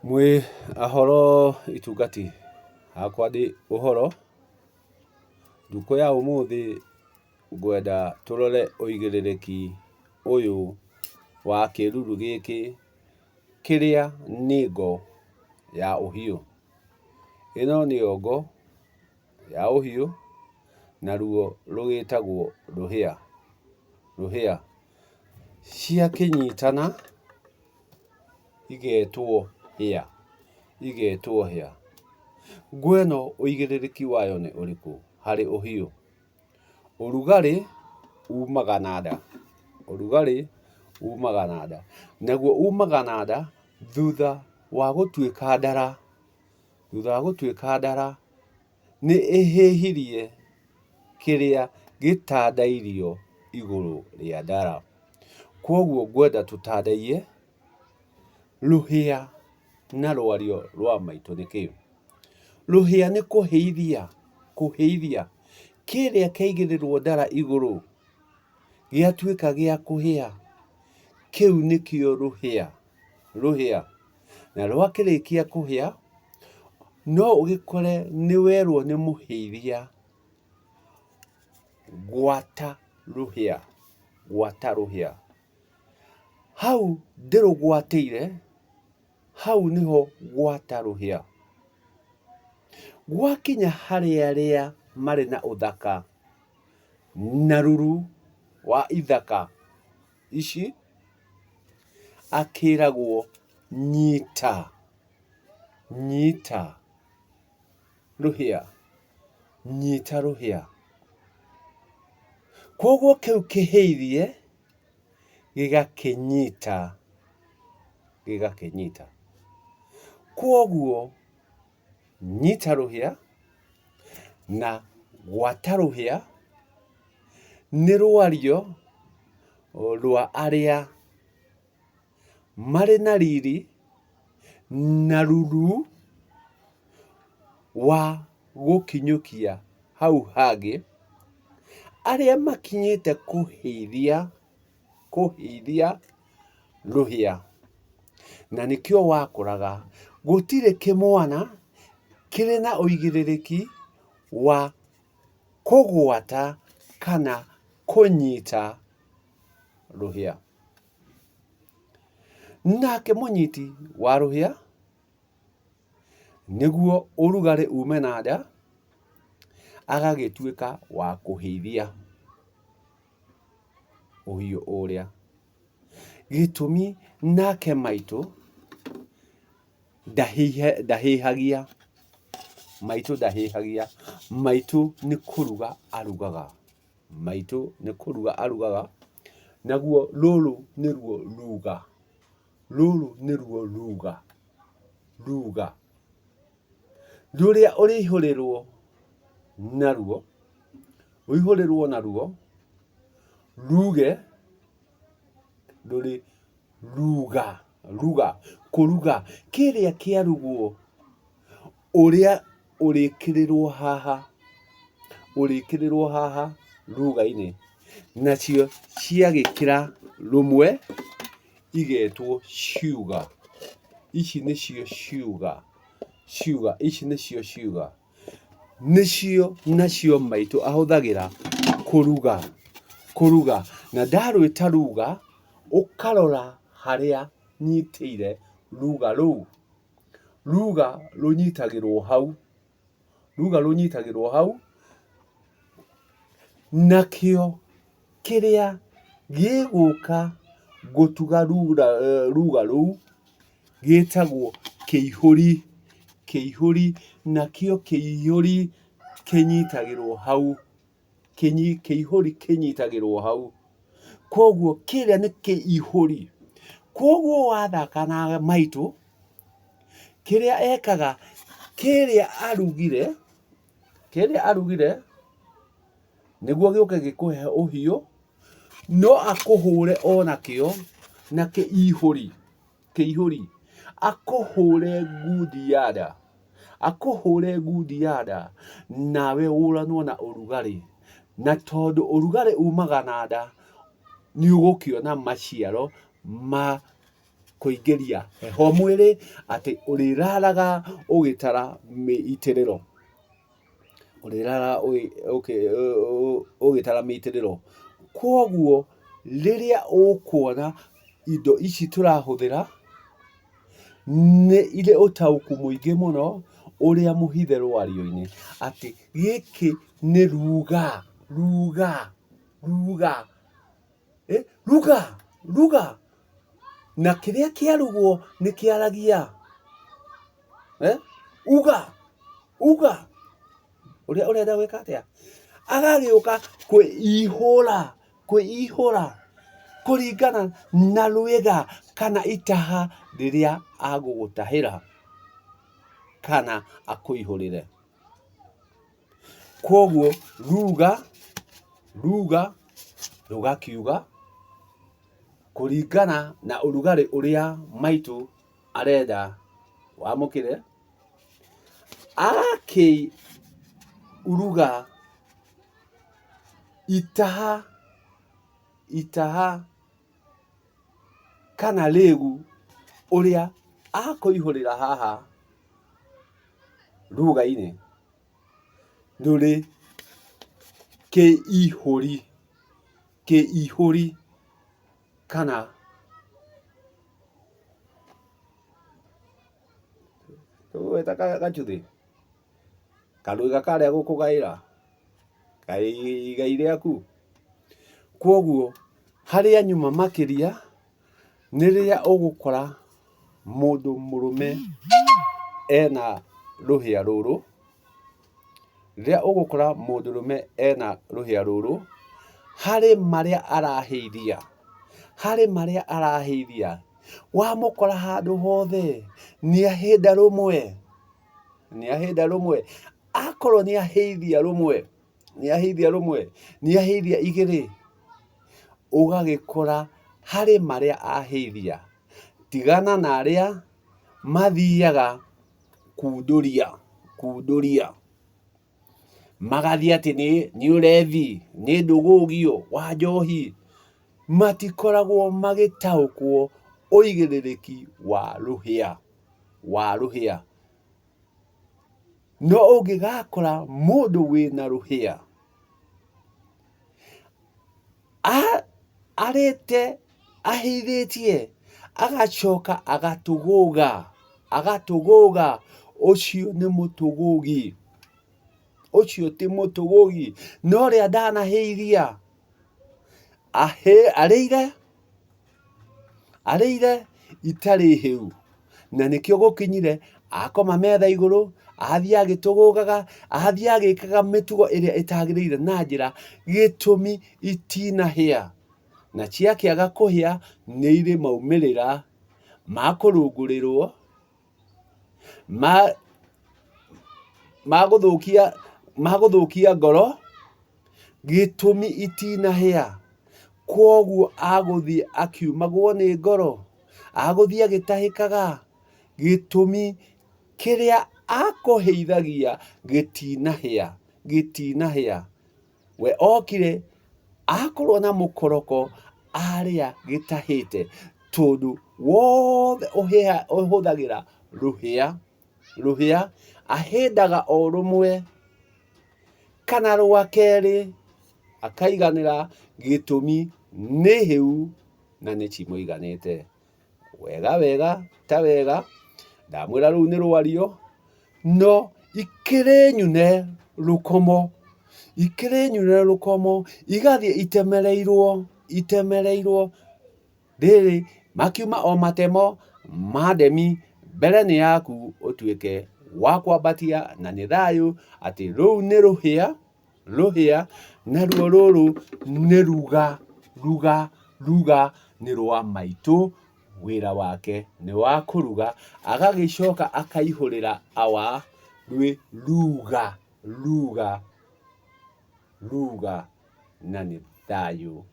Mwĩ ahoro itungati hakwa ndĩ ũhoro ndukũ ya ũmũthĩ ngwenda tũrore ũigĩrĩrĩki ũyũ wa kĩruru gĩkĩ kĩrĩa nĩ ngo ya ũhiũ. Ĩno nĩyo ngo ya ũhiũ naruo rũgĩtagwo rũhĩa. Rũhĩa ciakĩnyitana igetwo hĩa, igetwo hĩa. Ngo ĩno ũigĩrĩrĩki wayo nĩ ũrĩkũ harĩ ũhiũ? Ũrugarĩ umaga na nda, ũrugarĩ umaga na nda, naguo umaga na nda thutha wa gũtuĩka ndara. Thutha wa gũtuĩka ndara nĩ ĩhĩhirie kĩrĩa gĩtandairio igũrũ rĩa ndara. Koguo ngwenda tũtandaiye rũhĩa na rwario rwa maitũ nĩ kĩĩ? Rũhĩa nĩ kũhĩithia, kũhĩithia kĩrĩa kĩaigĩrĩrwo ndara igũrũ gĩatuĩka gĩa kũhĩa, kĩu nĩkĩo rũhĩa. Rũhĩa na rwakĩrĩkia kũhĩa no ũgĩkore nĩ werwo nĩ mũhĩithia gwata rũhĩa, gwata rũhĩa. Hau ndĩrũgwatĩire, hau nĩho gwata rũhĩa. Gwakinya harĩ arĩa marĩ na ũthaka na ruru wa ithaka ici, akĩragwo nyita, nyita rũhĩa, nyita rũhĩa. Koguo kĩu kĩhĩithie gĩgakĩnyita, gĩgakĩnyita. Koguo nyita rũhĩa na gwata rũhĩa nĩ rwario rwa arĩa marĩ na riri na ruru wa gũkinyũkia hau hangĩ, arĩa makinyĩte kũhĩithia, kũhĩithia rũhĩa. Na nĩkĩo wakoraga gũtirĩ kĩmwana kĩrĩ na ũigĩrĩrĩki wa kũgwata kana kũnyita rũhĩa. Nake mũnyiti wa rũhĩa nĩguo ũrugarĩ ume na nda agagĩtuĩka wa kũhĩithia ũhiũ ũrĩa. Gĩtũmi nake maitũ ndahĩhagia, maitũ ndahĩhagia, maitũ nĩ kũruga arugaga, maitũ nĩ kũruga arugaga. Naguo rũrũ nĩruo ruga, rũrũ nĩruo ruga, ruga rũrĩa ũrĩihũrĩrwo naruo, ũihũrĩrwo naruo ruge rũrĩ ruga, ruga, kũruga kĩrĩa kĩarugwo, ũrĩa ũrĩkĩrĩrwo haha, ũrĩkĩrĩrwo haha ruga-inĩ, nacio ciagĩkĩra rũmwe igetwo ciuga. Ici nĩcio ciuga, ciuga ici nĩcio ciuga, nĩcio nacio maitũ ahũthagĩra kũruga, kũruga. Na ndarwĩta ruga ũkarora harĩa nyitĩire ruga rũu, ruga rũnyitagĩrwo hau, ruga rũnyitagĩrwo hau, nakĩo kĩrĩa gĩgũka gũtuga ruga rũu gĩtagwo kĩihũri, kĩihũri. Nakĩo kĩihũri kĩnyitagĩrwo hau, kĩihũri kĩnyitagĩrwo hau. Koguo kĩrĩa nĩ kĩihũri. Koguo wathaka na maitũ, kĩrĩa ekaga, kĩrĩa arugire, kĩrĩa arugire nĩguo gĩũke gĩkũhe ũhiũ, no akũhũre onakĩo na kĩihũri, kĩihũri, akũhũre ngundi ya nda, akũhũre ngundi ya nda, nawe ũranwo na ũrugarĩ. Na tondũ ũrugarĩ umaga na nda, nĩ ũgũkĩona maciaro ma kuingiria heho mwiri ati uriraraga ugitara miiterero urirara ugitara miiterero kwoguo riria ukuona indo ici turahuthira ni ile utauku muingi muno uria muhithe rwario-ini ati giki ni ruga na kiria kiarugwo ni kiaragia uga uria urenda gwika atia agagiuka kwihura kuringana na rwiga kana itaha riria agugutahira kana akuihurire kwoguo rugakiuga kuringana na urugari uria maitu arenda wamukire uruga itaha kana regu uria akuihurira haha ruga-ini ruri kiihuri kana weta gachuthi karwiga karia gukugaira igai riaku kwoguo haria nyuma makiria ni riria ugukora mundu murume ena ruhia ruru riria ugukora mundu rume ena ruhia ruru hari maria araheithia wamukora handu hothe ni ahinda rumwe akorwo ni aheithia rumwe ni aheithia igiri ugagikora hari maria aheithia tigana na aria mathiaga kunduria magathi ati ni urethi ni ndugugio wa njohi matikoragwo magitaukwo uigiririki wa ruhia no ungigakora mundu wina ruhia arete ahithitie agacoka agatuguga ucio ti mutugugi no ria ndanaheithia areire itari hiu na nikio gukinyire akoma metha iguru athia agitugugaga athia agikaga mitugo iria itagirire na njira gitumi itinahia na ciakiaga kuhia ni iri maumirira makurungurirwo maguthukia ngoro gitumi itinahia kwoguo aguthie akiumagwo ni ngoro aguthie agitahikaga gitumi kiria akuheithagia gitinahia we okire akorwo na mukoroko aria gitahite tondu wothe uhuthagira ruhia ahindaga o rumwe kana rwa keri akaiganira gitumi ni hiu na ni cimuiganite wega ta wega ndamwira riu ni rwario no ikirinyune rukomo igathie itemereirwo riri makiuma o matemo mademi mbere ni yaku utuike wa kwambatia na ni thayu ati riu ni ruhia na ruo ruru ni ruga ni rwa maitu wira wake ni wa kuruga agagicoka akaihurira awa rwi ruga na ni thayu